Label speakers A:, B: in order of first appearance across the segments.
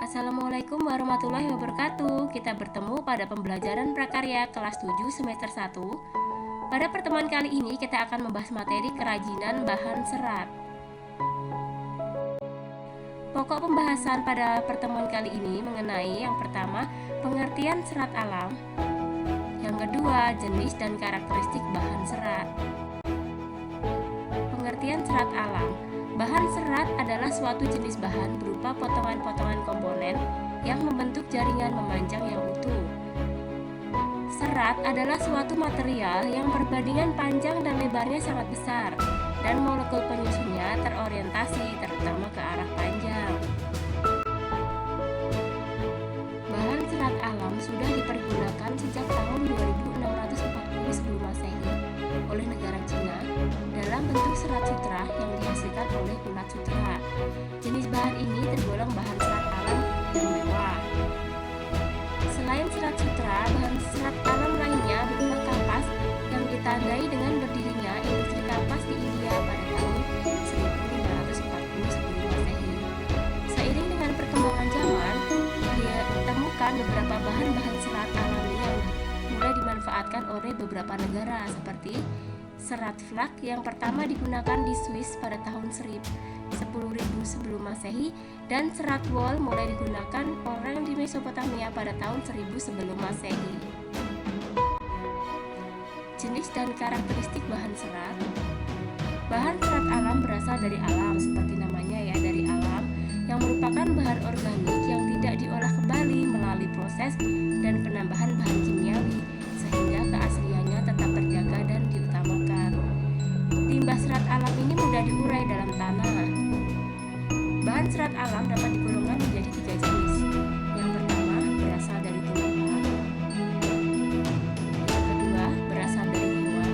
A: Assalamualaikum warahmatullahi wabarakatuh. Kita bertemu pada pembelajaran prakarya kelas 7 semester 1. Pada pertemuan kali ini kita akan membahas materi kerajinan bahan serat. Pokok pembahasan pada pertemuan kali ini mengenai yang pertama, pengertian serat alam. Yang kedua, jenis dan karakteristik bahan serat. Pengertian serat alam. Bahan serat adalah suatu jenis bahan berupa potongan-potongan komponen yang membentuk jaringan memanjang yang utuh. Serat adalah suatu material yang perbandingan panjang dan lebarnya sangat besar, dan molekul penyusunnya terorientasi terutama ke arah panjang. Bahan serat alam sudah dipergunakan sejak tahun 2640 sebelum Masehi oleh negara Cina dalam bentuk serat sutra yang dihasilkan oleh ulat sutra. Jenis bahan ini tergolong bahan serat alam yang mewah. Selain serat sutra, bahan serat alam lainnya berupa kapas yang ditandai dengan berdirinya industri kapas di India pada tahun 1540 sebelum Masehi. Seiring dengan perkembangan zaman, ditemukan beberapa bahan-bahan serat alami yang mulai dimanfaatkan oleh beberapa negara seperti serat flak yang pertama digunakan di Swiss pada tahun 10.000 sebelum Masehi, dan serat wol mulai digunakan orang di Mesopotamia pada tahun 1000 sebelum Masehi. Jenis dan karakteristik bahan serat. Bahan serat alam berasal dari alam, seperti namanya ya, dari alam, yang merupakan bahan organik yang tidak diolah kembali melalui proses dan penambahan bahan kimiawi, sehingga keasliannya tetap terjaga dan diutamakan. Limbah serat alam ini mudah diurai dalam tanah. Bahan serat alam dapat digolongkan menjadi 3 jenis. Yang pertama, berasal dari tumbuhan. Yang kedua, berasal dari hewan.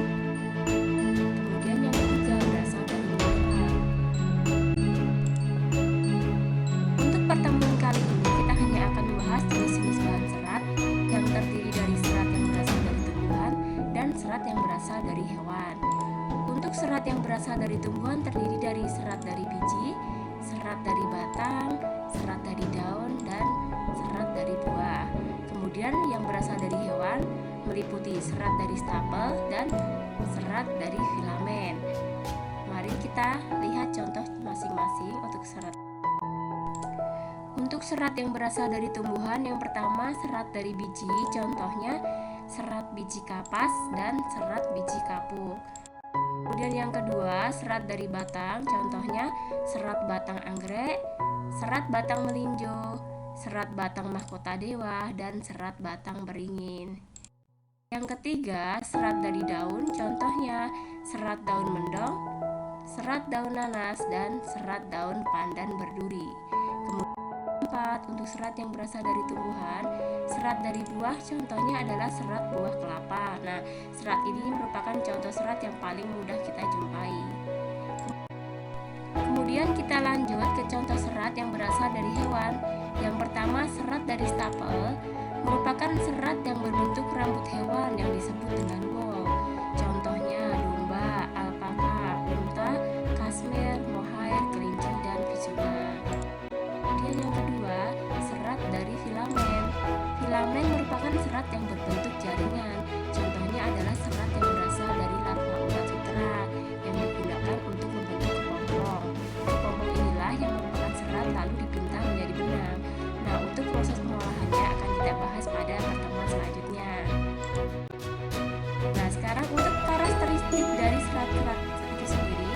A: Kemudian yang ketiga, berasal dari mineral. Untuk pertemuan kali ini, kita hanya akan membahas jenis-jenis bahan serat yang terdiri dari serat yang berasal dari tumbuhan dan serat yang berasal dari hewan. Untuk serat yang berasal dari tumbuhan terdiri dari serat dari biji, serat dari batang, serat dari daun, dan serat dari buah. Kemudian yang berasal dari hewan meliputi serat dari stapel dan serat dari filamen. Mari kita lihat contoh masing-masing untuk serat. Untuk serat yang berasal dari tumbuhan, yang pertama serat dari biji, contohnya serat biji kapas dan serat biji kapuk. Kemudian yang kedua, serat dari batang, contohnya serat batang anggrek, serat batang melinjo, serat batang mahkota dewa, dan serat batang beringin. Yang ketiga, serat dari daun, contohnya serat daun mendong, serat daun nanas, dan serat daun pandan berduri. Kemudian untuk serat yang berasal dari tumbuhan, serat dari buah contohnya adalah serat buah kelapa. Nah, serat ini merupakan contoh serat yang paling mudah kita jumpai. Kemudian kita lanjut ke contoh serat yang berasal dari hewan. Yang pertama, serat dari stapel merupakan serat yang berbentuk rambut hewan yang disebut dengan wool. Contohnya domba, alpaka, unta, kasmir, mohair, kelinci, dan pisuna. Kemudian yang kedua, serat dari filamen. Filamen merupakan serat yang berbentuk jaringan. Contohnya adalah serat yang berasal dari larva ulat sutra yang digunakan untuk membentuk kepompong. Kepompong inilah yang merupakan serat lalu dibentang menjadi benang. Nah, untuk proses pengolahannya akan kita bahas pada pertemuan selanjutnya. Nah, sekarang untuk karakteristik dari serat-serat itu sendiri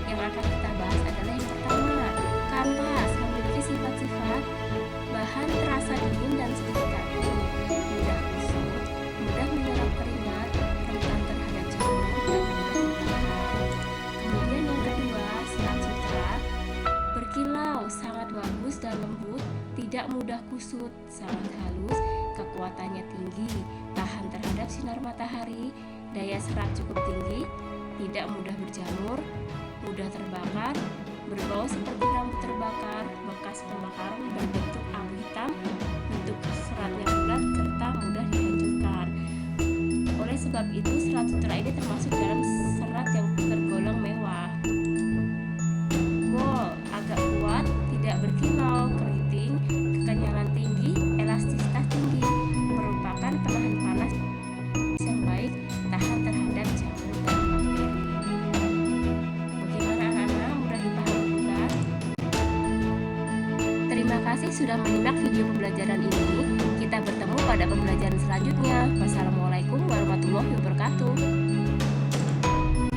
A: yang akan kita bahas adalah yang pertama, kapas memiliki sifat-sifat bahan terasa dingin dan sedikit kaku, mudah kusut, mudah menyerap keringat, rentan terhadap jamur, dan mudah dibakar. Kemudian yang kedua, serat sutra berkilau, sangat bagus dan lembut, tidak mudah kusut, sangat halus, kekuatannya tinggi, tahan terhadap sinar matahari, daya serat cukup tinggi, tidak mudah berjamur, mudah terbakar, berbau seperti rambut terbakar, bekas pembakaran berbentuk abu hitam, bentuk seratnya bulat serta mudah dihancurkan. Oleh sebab itu, serat sutra ini termasuk dalam serat yang tergolong mewah. Wool agak kuat, tidak berkilau, keriting, kekenyangan Terima kasih sudah menyimak video pembelajaran ini. Kita bertemu pada pembelajaran selanjutnya. Wassalamualaikum warahmatullahi wabarakatuh.